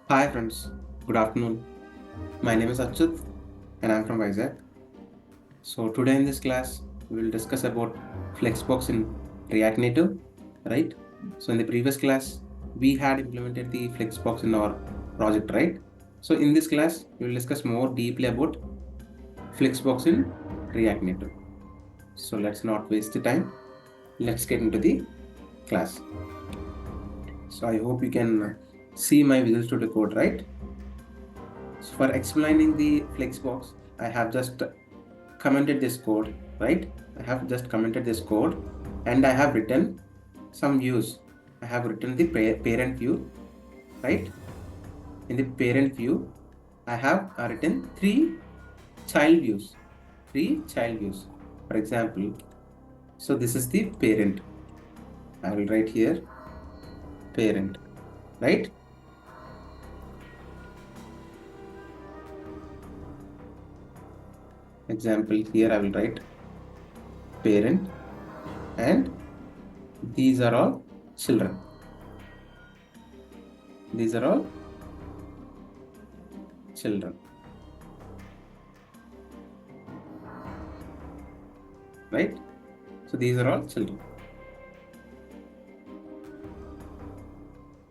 Hi friends, good afternoon. My name is Achyut and I'm from Isaac. So today in this class, we will discuss about Flexbox in React Native, right? So in the previous class, we had implemented the Flexbox in our project, right? So in this class, we will discuss more deeply about Flexbox in React Native. So let's not waste the time. Let's get into the class. So I hope you can see my Visual Studio Code, right? So for explaining the Flexbox, I have just commented this code, right? I have just commented this code and I have written some views. I have written the parent view, right? In the parent view, I have written three child views. Three child views. For example, so this is the parent. I will write here parent, right? Example here I will write parent and these are all children. These are all children, right? So these are all children,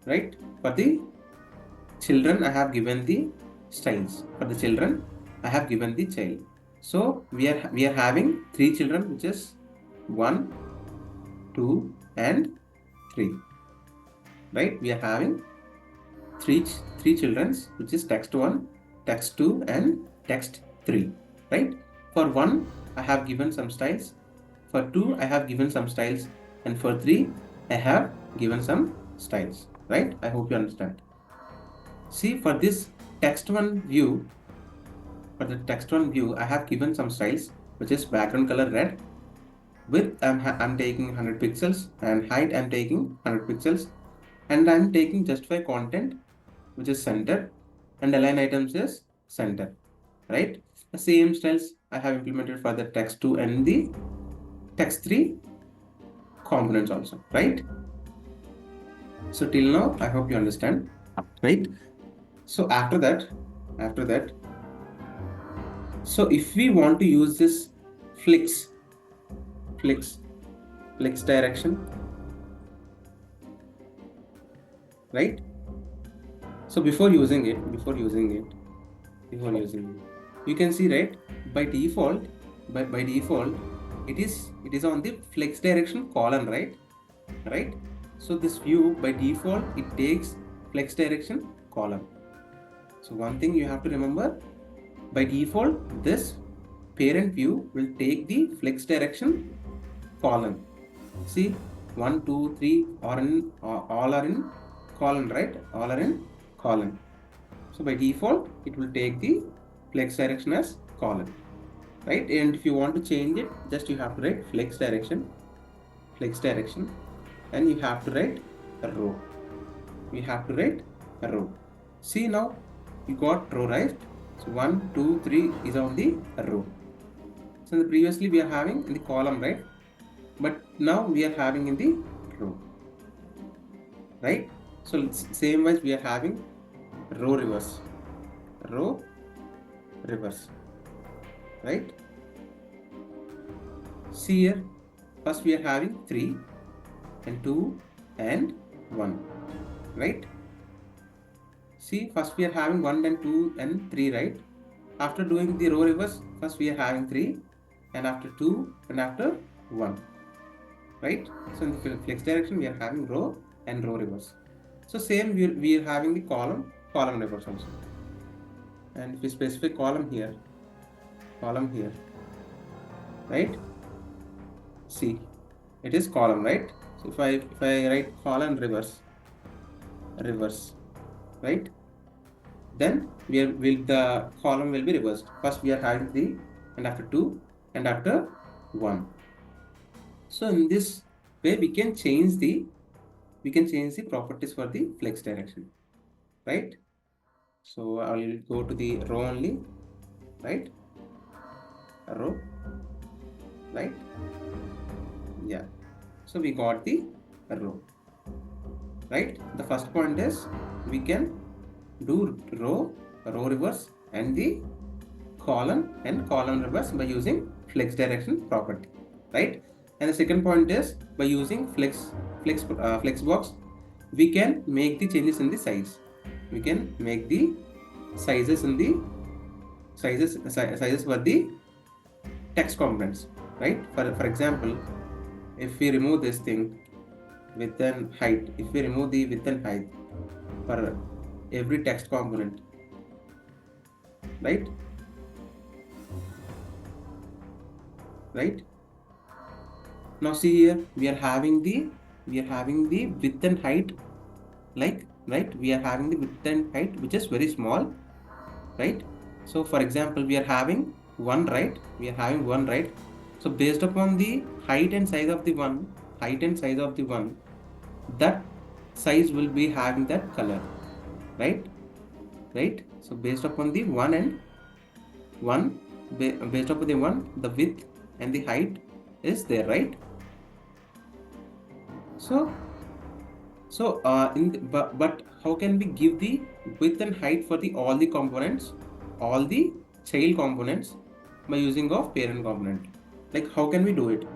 right? For the children, I have given the styles. For the children, I have given the child. So we are having three children, which is 1, 2, and 3. Right? We are having three childrens, which is text 1, text 2, and text 3. Right? For 1, I have given some styles. For 2, I have given some styles. And for 3, I have given some styles. Right? I hope you understand. See, for this text 1 view, for the text 1 view, I have given some styles, which is background color red. Width, I'm taking 100 pixels, and height, I'm taking 100 pixels. And I'm taking justify content, which is center, and align items is center, right? The same styles I have implemented for the text 2 and the text 3 components also, right? So till now, I hope you understand, right? So after that, so if we want to use this flex, flex, flex direction, right? So before using it, you can see, right? By default, by default, it is on the flex direction column, right? Right? So this view by default it takes flex direction column. So one thing you have to remember, by default, this parent view will take the flex direction column. See, 1, 2, 3 are in all are in column, right? All are in column. So by default, it will take the flex direction as column, right? And if you want to change it, just you have to write flex direction, and you have to write a row. You have to write a row. See now, you got row, right? So 1, 2, 3 is on the row. So previously we are having in the column, right? But now we are having in the row, right? So same as we are having row reverse, right? See here, first we are having 3 and 2 and 1, right? See, first we are having 1 and 2 and 3, right? After doing the row reverse, first we are having 3 and after 2 and after 1, right? So in the flex direction, we are having row and row reverse. So same, we are having the column reverse also. And if we specify column here, right? See, it is column, right? So if I write column reverse, right? Then the column will be reversed. First we are having 3 and after 2 and after 1. So in this way we can change the properties for the flex direction, right? So I will go to the row only, right? A row, right? Yeah. So we got the row, right? The first point is we can do row reverse and the column reverse by using flex direction property, right? And the second point is by using flexbox, we can make the changes in the size. We can make the sizes in the sizes for the text components, right? For example, if we remove this thing, width and height, if we remove the width and height for every text component, right? Now see here, we are having the width and height, like, right? We are having the width and height which is very small, right? So for example, we are having one, right? So based upon the height and size of the one, that size will be having that color, right? So based upon the based upon the one, the width and the height is there, right? But how can we give the width and height for all the components, all the child components, by using of parent component? Like, how can we do it,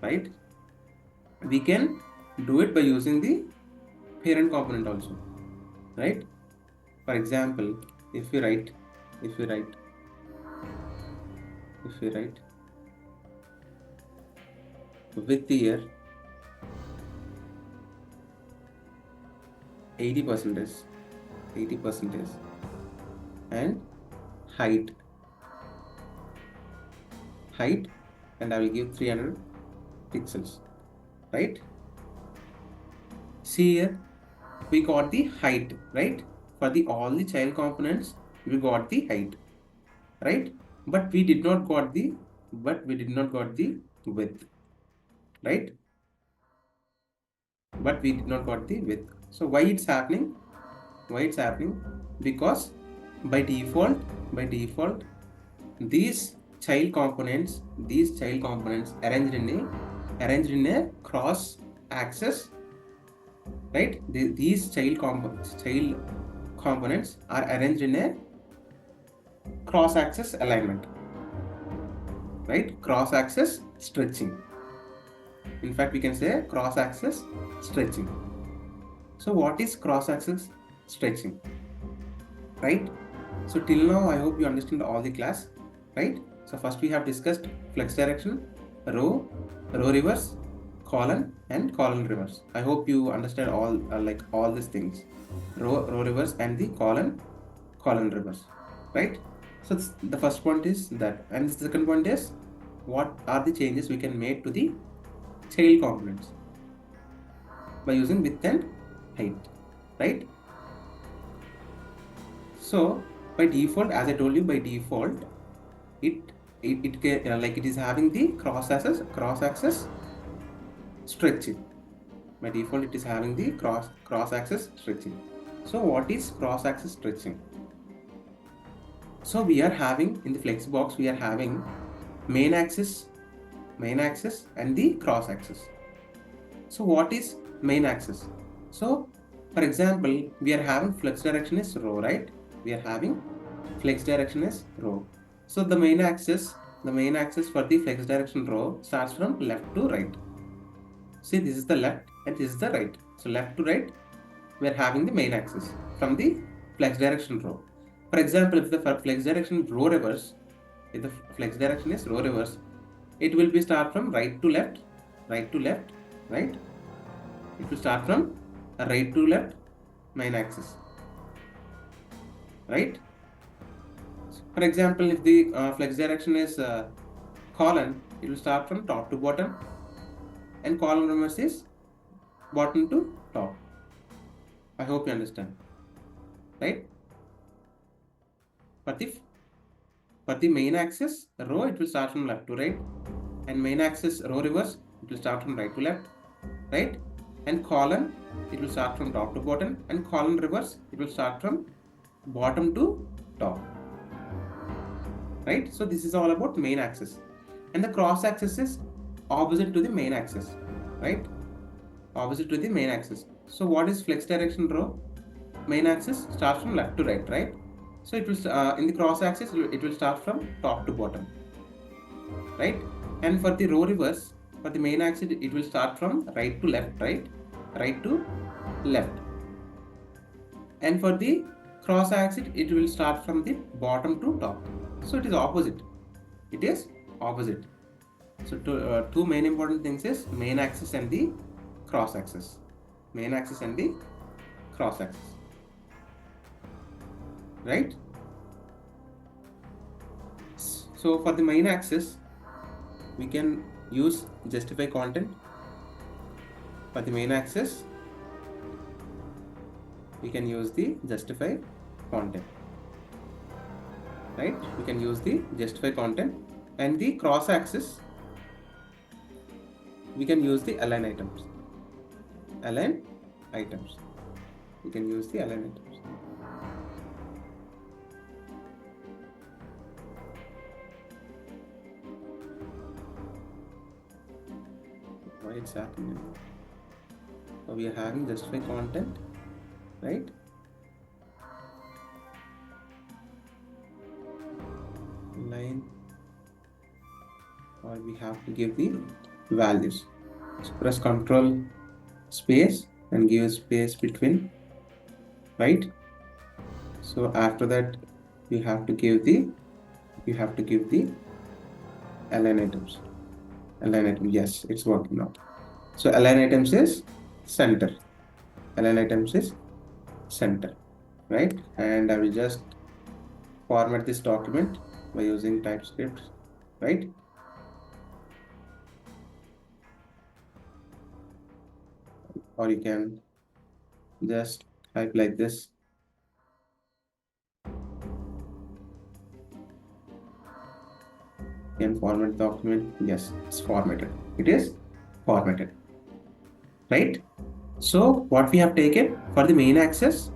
right? We can do it by using the parent component also, right? For example, if we write width here 80%, and height, and I will give 300 pixels, right? See here, we got the height, right? For all the child components, we got the height, right? But we did not got the width, right? So why it's happening? Because by default, these child components arranged in a cross axis, right? These child components are arranged in a cross axis alignment, right? Cross axis stretching. In fact, we can say cross axis stretching. So what is cross axis stretching, right? So till now, I hope you understand all the class, right? So first we have discussed flex direction, row reverse, column, and column reverse. I hope you understand all these things, row reverse and the column reverse, right? So the first point is that, and the second point is what are the changes we can make to the child components by using width and height, right? So by default, as I told you, by default, it is having the cross axis stretching. By default, it is having the cross axis stretching. So what is cross axis stretching? So we are having in the Flexbox, we are having main axis and the cross axis. So what is main axis? So for example, we are having flex direction is row, right? So the main axis for the flex direction row starts from left to right. See, this is the left and this is the right. So left to right, we are having the main axis from the flex direction row. For example, if the flex direction row reverse, if the flex direction is row reverse, it will be start from right to left, right? It will start from right to left main axis, right? For example, if the flex direction is column, it will start from top to bottom, and column reverse is bottom to top. I hope you understand, right? For the main axis row, it will start from left to right, and main axis row reverse, it will start from right to left, right? And column, it will start from top to bottom, and column reverse, it will start from bottom to top, right? So this is all about main axis, and the cross axis is opposite to the main axis, right? So what is flex direction row? main axis starts from left to right, right? So it will in the cross axis it will start from top to bottom, right? And for the row reverse, for the main axis it will start from right to left, right? Right to left. And for the cross axis it will start from the bottom to top. So it is opposite. It is opposite. So two main important things is main axis and the cross axis. Main axis and the cross axis, right? So for the main axis, we can use justify content. For the main axis, we can use the justify content, right? We can use the justify content, and the cross axis, we can use the align items. Align items. We can use the align items. Why it's happening? So we are having justify content, right? Line, or we have to give the values. So press Control space and give space between, right? So after that you have to give the align items. Align item, yes, it's working now. So align items is center. Align items is center, right? And I will just format this document by using TypeScript, right? Or you can just type like this. Can format document, yes, it's formatted. It is formatted, right? So what we have taken for the main axis,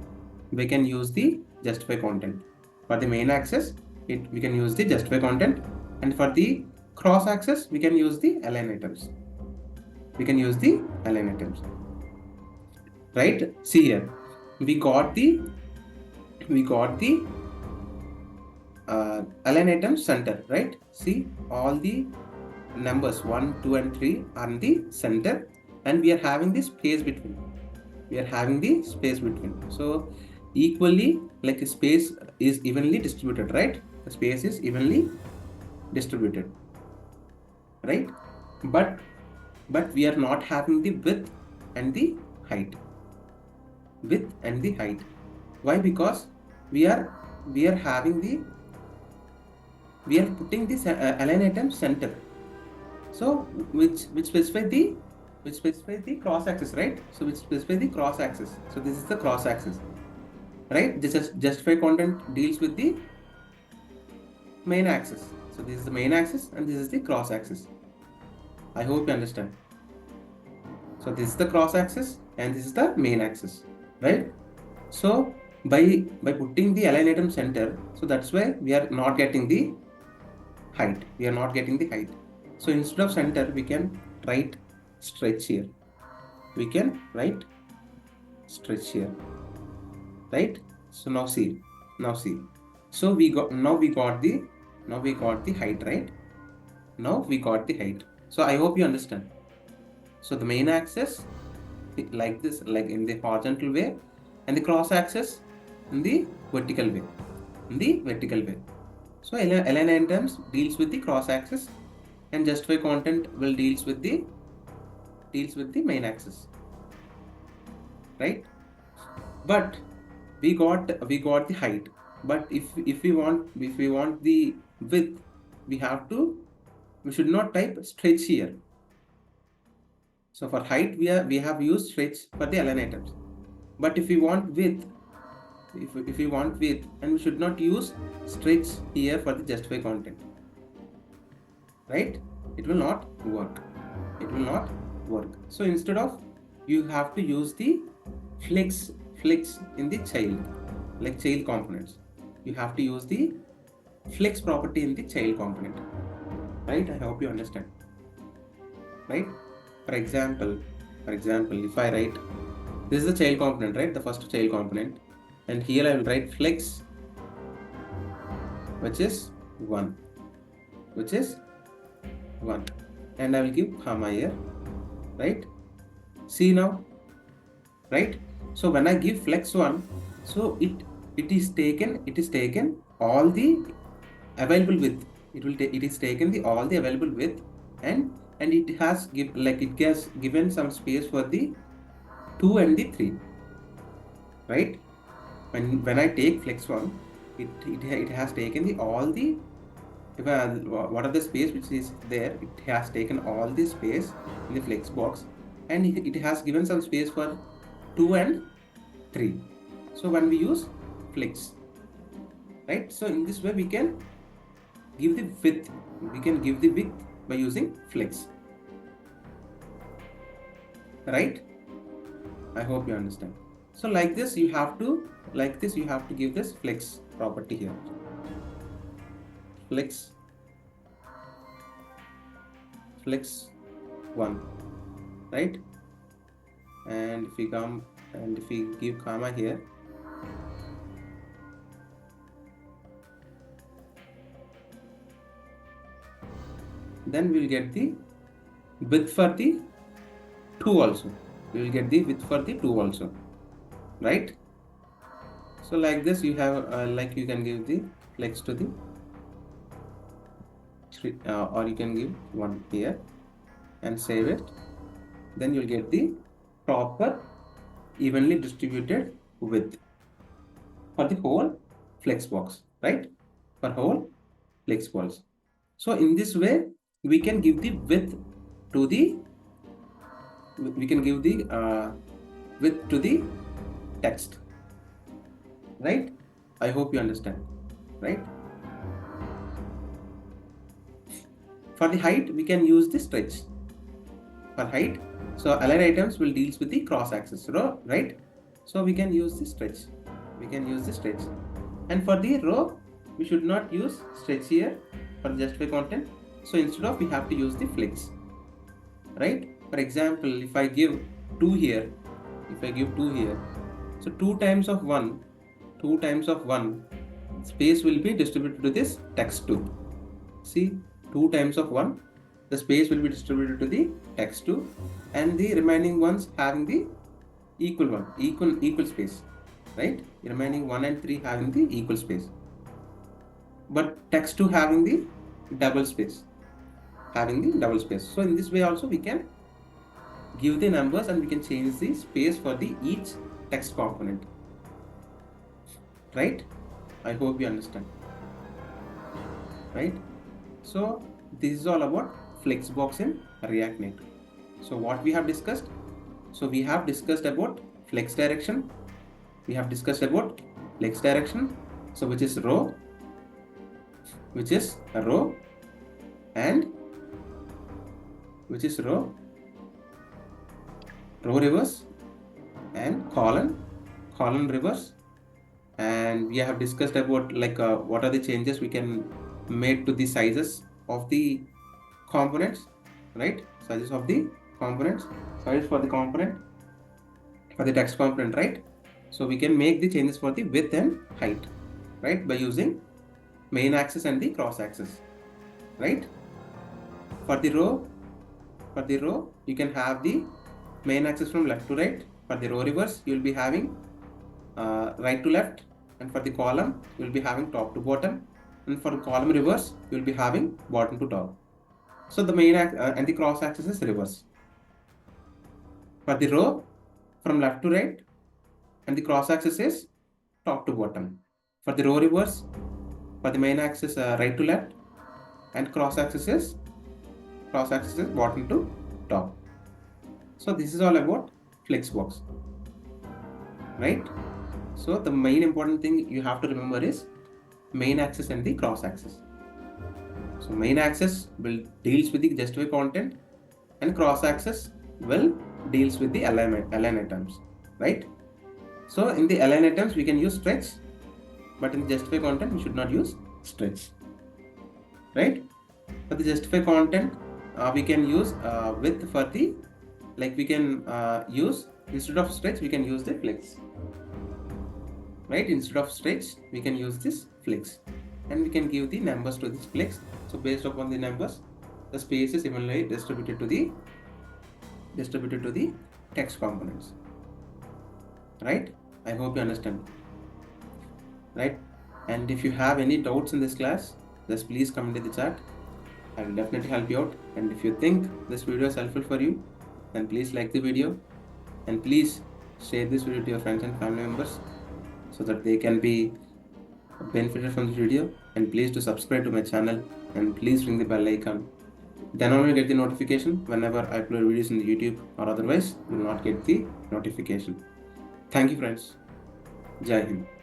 we can use the justify content. For the main axis, we can use the justify content, and for the cross axis, we can use the align items. We can use the align items, right? See here, we got the align items center, right? See, all the numbers 1, 2, and 3 are in the center, and we are having the space between. So equally, like space is evenly distributed, right? The space is evenly distributed, right? But we are not having the width and the height. Why? Because we are putting this align item center. So which specify the cross axis, right? So which specify the cross axis. So this is the cross axis, right? This is justify content deals with the main axis. So this is the main axis and this is the cross axis. I hope you understand. So this is the cross axis and this is the main axis, right? So by putting the align item center, so that's why we are not getting the height. So instead of center, we can write stretch here. Right? So now see. So we got the height, right? Now we got the height. So I hope you understand. So the main axis like this, like in the horizontal way, and the cross axis in the vertical way. So align items deals with the cross axis, and justify content will deals with the main axis, right? But we got the height. But if we want the width, we should not type stretch here. So for height, we have used stretch for the align items. But if we want width, and we should not use stretch here for the justify content, right? It will not work. So instead of, you have to use the flex in the child, like child components. You have to use the flex property in the child component, right? I hope you understand, right? For example, if I write, this is the child component, right? The first child component. and here I will write flex, which is 1, which is 1, and I will give comma here, right? See now, right? So when I give flex 1, so it is taken all the available width. It is taken the all the available width, and it has given some space for the 2 and the 3, right? When I take flex 1, it has taken the all the what are the space which is there. It has taken all the space in the flex box, and it has given some space for 2 and 3. So when we use flex, right? So in this way we can give the width. We can give the width by using flex, right? I hope you understand. So like this you have to give this flex property here. Flex 1, right? And if we give comma here, then we will get the width for the 2 also. We will get the width for the 2 also, right? So like this you have you can give the flex to the 3, or you can give 1 here and save it. Then you'll get the proper evenly distributed width for the whole flex box, right? For whole flex box. So in this way we can give the width to the width to the text, right? I hope you understand, right? For the height we can use the stretch. For height, so align items will deals with the cross axis row, right? So we can use the stretch. And for the row we should not use stretch here for the justify content. So instead of, we have to use the flex, right? For example, if I give 2 here, so 2 times of 1 space will be distributed to this text 2. See, 2 times of 1, the space will be distributed to the text 2, and the remaining ones having the equal space, right? The remaining 1 and 3 having the equal space, but text 2 having the double space. So in this way also we can give the numbers, and we can change the space for the each text component, right? I hope you understand, right? So this is all about Flexbox in React Native. So what we have discussed? So we have discussed about flex direction. So which is a row, and row reverse, and column reverse. And we have discussed about what are the changes we can make to the sizes of the components, right? Sizes for the component, for the text component, right? So we can make the changes for the width and height, right, by using main axis and the cross axis, right? For the row you can have the main axis from left to right. For the row reverse you will be having right to left, and for the column you will be having top to bottom, and for the column reverse you will be having bottom to top. So the main and the cross axis is reverse. For the row, from left to right, and the cross axis is top to bottom. For the row reverse, for the main axis right to left, and cross axis is bottom to top. So this is all about Flexbox, right? So the main important thing you have to remember is main axis and the cross axis. So main axis will deals with the justify content, and cross axis will deals with the align items, right? So in the align items we can use stretch, but in the justify content we should not use stretch, right? For the justify content we can use width for the we can use, instead of stretch we can use the flex. right? Instead of stretch, we can use this flex, and we can give the numbers to this flex. So based upon the numbers, the space is evenly distributed to the text components, right? I hope you understand, right? And if you have any doubts in this class, just please comment in the chat. I will definitely help you out. And if you think this video is helpful for you, then please like the video, and please share this video to your friends and family members so that they can be benefited from this video. And please do subscribe to my channel, and please ring the bell icon. Then only get the notification whenever I upload videos in the YouTube, or otherwise you will not get the notification. Thank you friends. Jai Hind.